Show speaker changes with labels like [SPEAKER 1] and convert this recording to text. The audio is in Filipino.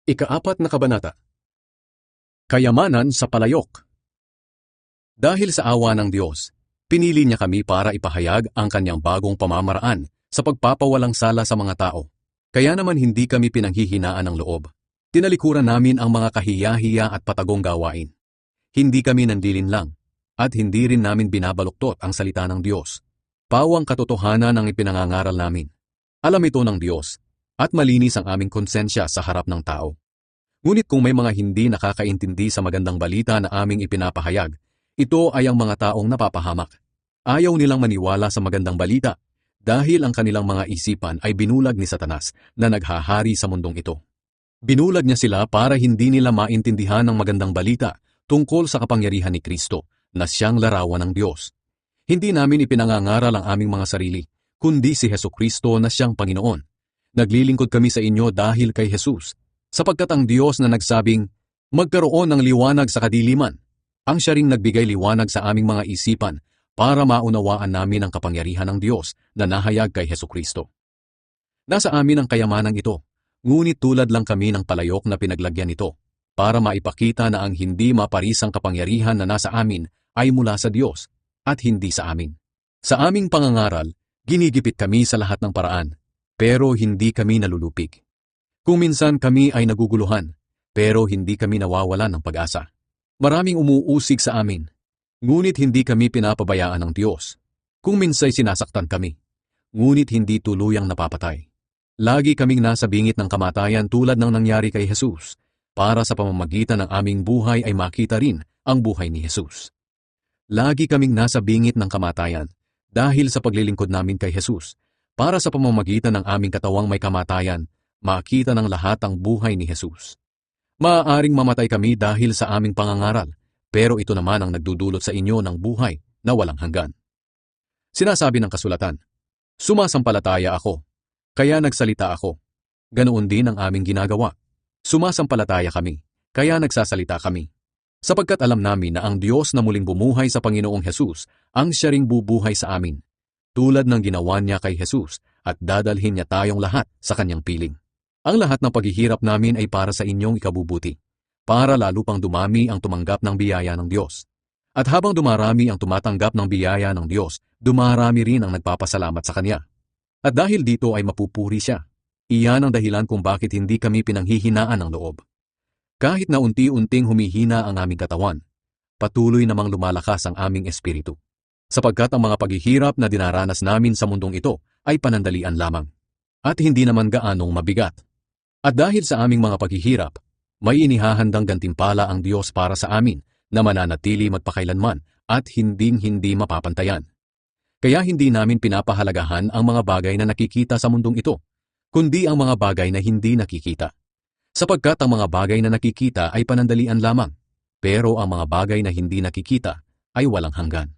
[SPEAKER 1] Ika-4 na kabanata. Kayamanan sa palayok. Dahil sa awa ng Diyos, pinili niya kami para ipahayag ang kanyang bagong pamamaraan sa pagpapawalang sala sa mga tao. Kaya naman hindi kami pinanghihinaan ng loob. Tinalikuran namin ang mga kahiya-hiya at patagong gawain. Hindi kami nanlilinlang, at hindi rin namin binabaluktot ang salita ng Diyos. Pawang katotohanan ang ipinangangaral namin. Alam ito ng Diyos, at malinis ang aming konsensya sa harap ng tao. Ngunit kung may mga hindi nakakaintindi sa magandang balita na aming ipinapahayag, ito ay ang mga taong napapahamak. Ayaw nilang maniwala sa magandang balita dahil ang kanilang mga isipan ay binulag ni Satanas na naghahari sa mundong ito. Binulag niya sila para hindi nila maintindihan ang magandang balita tungkol sa kapangyarihan ni Kristo na siyang larawan ng Diyos. Hindi namin ipinangangaral ang aming mga sarili, kundi si Hesukristo na siyang Panginoon. Naglilingkod kami sa inyo dahil kay Jesus, sapagkat ang Diyos na nagsabing, magkaroon ng liwanag sa kadiliman, ang siya ring nagbigay liwanag sa aming mga isipan para maunawaan namin ang kapangyarihan ng Diyos na nahayag kay Hesukristo. Nasa amin ang kayamanang ito, ngunit tulad lang kami ng palayok na pinaglagyan nito, para maipakita na ang hindi maparisang kapangyarihan na nasa amin ay mula sa Diyos at hindi sa amin. Sa aming pangangaral, ginigipit kami sa lahat ng paraan, pero hindi kami nalulupig. Kung minsan kami ay naguguluhan, pero hindi kami nawawalan ng pag-asa. Maraming umuusig sa amin, ngunit hindi kami pinapabayaan ng Diyos. Kung minsay sinasaktan kami, ngunit hindi tuluyang napapatay. Lagi kaming nasa bingit ng kamatayan tulad ng nangyari kay Jesus, para sa pamamagitan ng aming buhay ay makita rin ang buhay ni Jesus. Lagi kaming nasa bingit ng kamatayan dahil sa paglilingkod namin kay Jesus, para sa pamamagitan ng aming katawang may kamatayan, makita ng lahat ang buhay ni Jesus. Maaaring mamatay kami dahil sa aming pangangaral, pero ito naman ang nagdudulot sa inyo ng buhay na walang hanggan. Sinasabi ng kasulatan, sumasampalataya ako, kaya nagsalita ako. Ganoon din ang aming ginagawa. Sumasampalataya kami, kaya nagsasalita kami. Sapagkat alam namin na ang Diyos na muling bumuhay sa Panginoong Jesus, ang siya ring bubuhay sa amin, tulad ng ginawa niya kay Jesus, at dadalhin niya tayong lahat sa kanyang piling. Ang lahat ng paghihirap namin ay para sa inyong ikabubuti, para lalo pang dumami ang tumanggap ng biyaya ng Diyos. At habang dumarami ang tumatanggap ng biyaya ng Diyos, dumarami rin ang nagpapasalamat sa Kanya. At dahil dito ay mapupuri siya. Iyan ang dahilan kung bakit hindi kami pinanghihinaan ng loob. Kahit na unti-unting humihina ang aming katawan, patuloy namang lumalakas ang aming espiritu. Sapagkat ang mga paghihirap na dinaranas namin sa mundong ito ay panandalian lamang, at hindi naman gaanong mabigat. At dahil sa aming mga paghihirap, may inihahandang gantimpala ang Diyos para sa amin na mananatili magpakailanman at hinding-hindi mapapantayan. Kaya hindi namin pinapahalagahan ang mga bagay na nakikita sa mundong ito, kundi ang mga bagay na hindi nakikita. Sapagkat ang mga bagay na nakikita ay panandalian lamang, pero ang mga bagay na hindi nakikita ay walang hanggan.